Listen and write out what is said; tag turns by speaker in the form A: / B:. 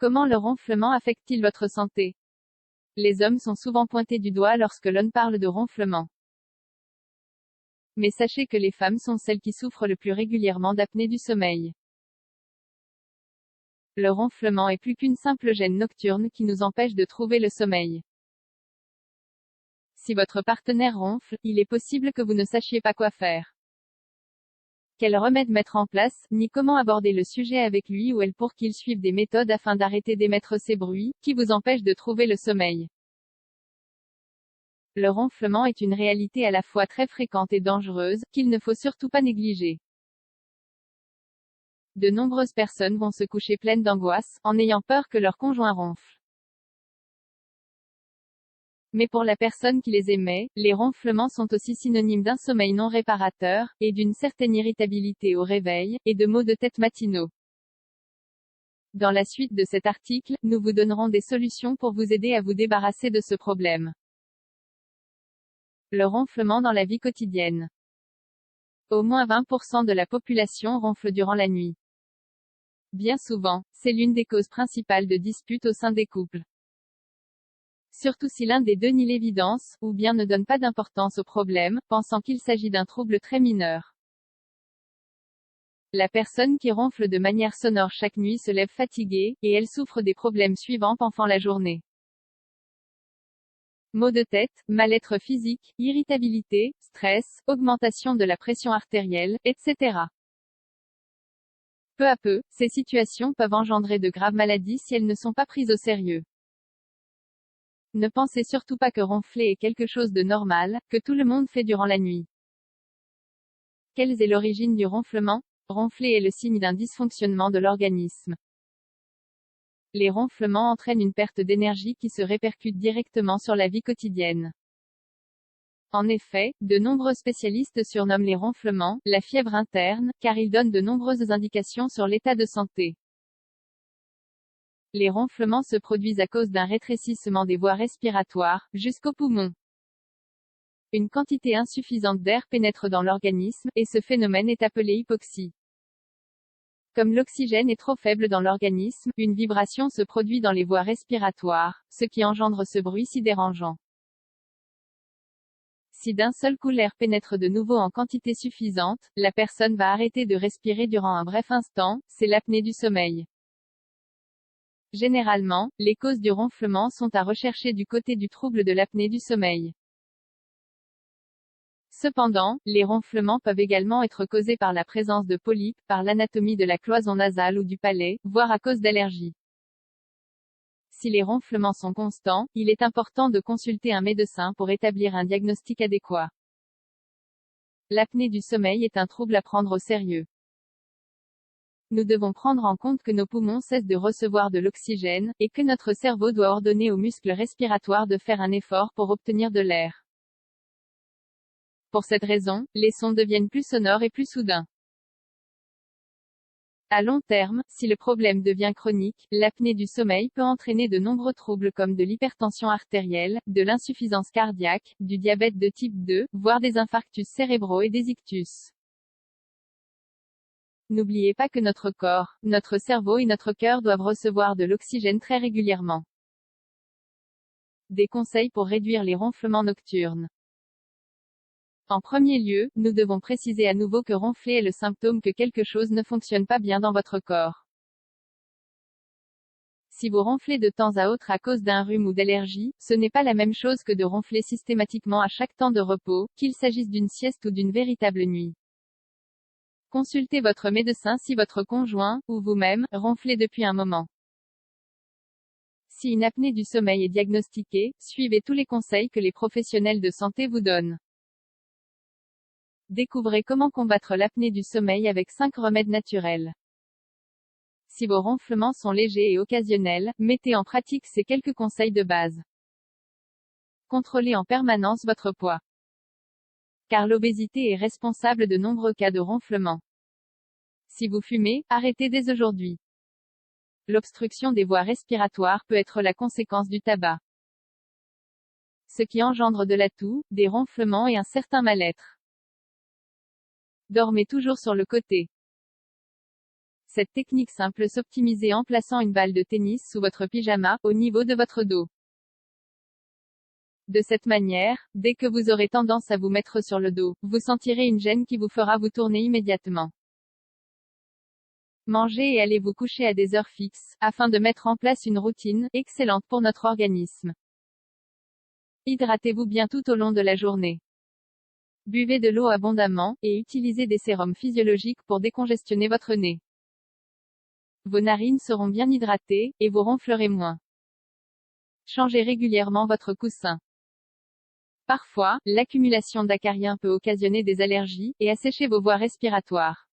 A: Comment le ronflement affecte-t-il votre santé? Les hommes sont souvent pointés du doigt lorsque l'on parle de ronflement. Mais sachez que les femmes sont celles qui souffrent le plus régulièrement d'apnée du sommeil. Le ronflement est plus qu'une simple gêne nocturne qui nous empêche de trouver le sommeil. Si votre partenaire ronfle, il est possible que vous ne sachiez pas quoi faire. Quel remède mettre en place, ni comment aborder le sujet avec lui ou elle pour qu'il suive des méthodes afin d'arrêter d'émettre ces bruits, qui vous empêchent de trouver le sommeil. Le ronflement est une réalité à la fois très fréquente et dangereuse, qu'il ne faut surtout pas négliger. De nombreuses personnes vont se coucher pleines d'angoisse, en ayant peur que leur conjoint ronfle. Mais pour la personne qui les émet, les ronflements sont aussi synonymes d'un sommeil non réparateur, et d'une certaine irritabilité au réveil, et de maux de tête matinaux. Dans la suite de cet article, nous vous donnerons des solutions pour vous aider à vous débarrasser de ce problème. Le ronflement dans la vie quotidienne. Au moins 20% de la population ronfle durant la nuit. Bien souvent, c'est l'une des causes principales de disputes au sein des couples. Surtout si l'un des deux nie l'évidence, ou bien ne donne pas d'importance au problème, pensant qu'il s'agit d'un trouble très mineur. La personne qui ronfle de manière sonore chaque nuit se lève fatiguée, et elle souffre des problèmes suivants pendant la journée. Maux de tête, mal-être physique, irritabilité, stress, augmentation de la pression artérielle, etc. Peu à peu, ces situations peuvent engendrer de graves maladies si elles ne sont pas prises au sérieux. Ne pensez surtout pas que ronfler est quelque chose de normal, que tout le monde fait durant la nuit. Quelle est l'origine du ronflement? Ronfler est le signe d'un dysfonctionnement de l'organisme. Les ronflements entraînent une perte d'énergie qui se répercute directement sur la vie quotidienne. En effet, de nombreux spécialistes surnomment les ronflements la fièvre interne, car ils donnent de nombreuses indications sur l'état de santé. Les ronflements se produisent à cause d'un rétrécissement des voies respiratoires, jusqu'aux poumons. Une quantité insuffisante d'air pénètre dans l'organisme, et ce phénomène est appelé hypoxie. Comme l'oxygène est trop faible dans l'organisme, une vibration se produit dans les voies respiratoires, ce qui engendre ce bruit si dérangeant. Si d'un seul coup l'air pénètre de nouveau en quantité suffisante, la personne va arrêter de respirer durant un bref instant, c'est l'apnée du sommeil. Généralement, les causes du ronflement sont à rechercher du côté du trouble de l'apnée du sommeil. Cependant, les ronflements peuvent également être causés par la présence de polypes, par l'anatomie de la cloison nasale ou du palais, voire à cause d'allergies. Si les ronflements sont constants, il est important de consulter un médecin pour établir un diagnostic adéquat. L'apnée du sommeil est un trouble à prendre au sérieux. Nous devons prendre en compte que nos poumons cessent de recevoir de l'oxygène, et que notre cerveau doit ordonner aux muscles respiratoires de faire un effort pour obtenir de l'air. Pour cette raison, les sons deviennent plus sonores et plus soudains. À long terme, si le problème devient chronique, l'apnée du sommeil peut entraîner de nombreux troubles comme de l'hypertension artérielle, de l'insuffisance cardiaque, du diabète de type 2, voire des infarctus cérébraux et des ictus. N'oubliez pas que notre corps, notre cerveau et notre cœur doivent recevoir de l'oxygène très régulièrement. Des conseils pour réduire les ronflements nocturnes. En premier lieu, nous devons préciser à nouveau que ronfler est le symptôme que quelque chose ne fonctionne pas bien dans votre corps. Si vous ronflez de temps à autre à cause d'un rhume ou d'allergie, ce n'est pas la même chose que de ronfler systématiquement à chaque temps de repos, qu'il s'agisse d'une sieste ou d'une véritable nuit. Consultez votre médecin si votre conjoint, ou vous-même, ronflez depuis un moment. Si une apnée du sommeil est diagnostiquée, suivez tous les conseils que les professionnels de santé vous donnent. Découvrez comment combattre l'apnée du sommeil avec 5 remèdes naturels. Si vos ronflements sont légers et occasionnels, mettez en pratique ces quelques conseils de base. Contrôlez en permanence votre poids. Car l'obésité est responsable de nombreux cas de ronflement. Si vous fumez, arrêtez dès aujourd'hui. L'obstruction des voies respiratoires peut être la conséquence du tabac, ce qui engendre de la toux, des ronflements et un certain mal-être. Dormez toujours sur le côté. Cette technique simple s'optimise en plaçant une balle de tennis sous votre pyjama, au niveau de votre dos. De cette manière, dès que vous aurez tendance à vous mettre sur le dos, vous sentirez une gêne qui vous fera vous tourner immédiatement. Mangez et allez vous coucher à des heures fixes, afin de mettre en place une routine, excellente pour notre organisme. Hydratez-vous bien tout au long de la journée. Buvez de l'eau abondamment, et utilisez des sérums physiologiques pour décongestionner votre nez. Vos narines seront bien hydratées, et vous ronflerez moins. Changez régulièrement votre coussin. Parfois, l'accumulation d'acarien peut occasionner des allergies, et assécher vos voies respiratoires.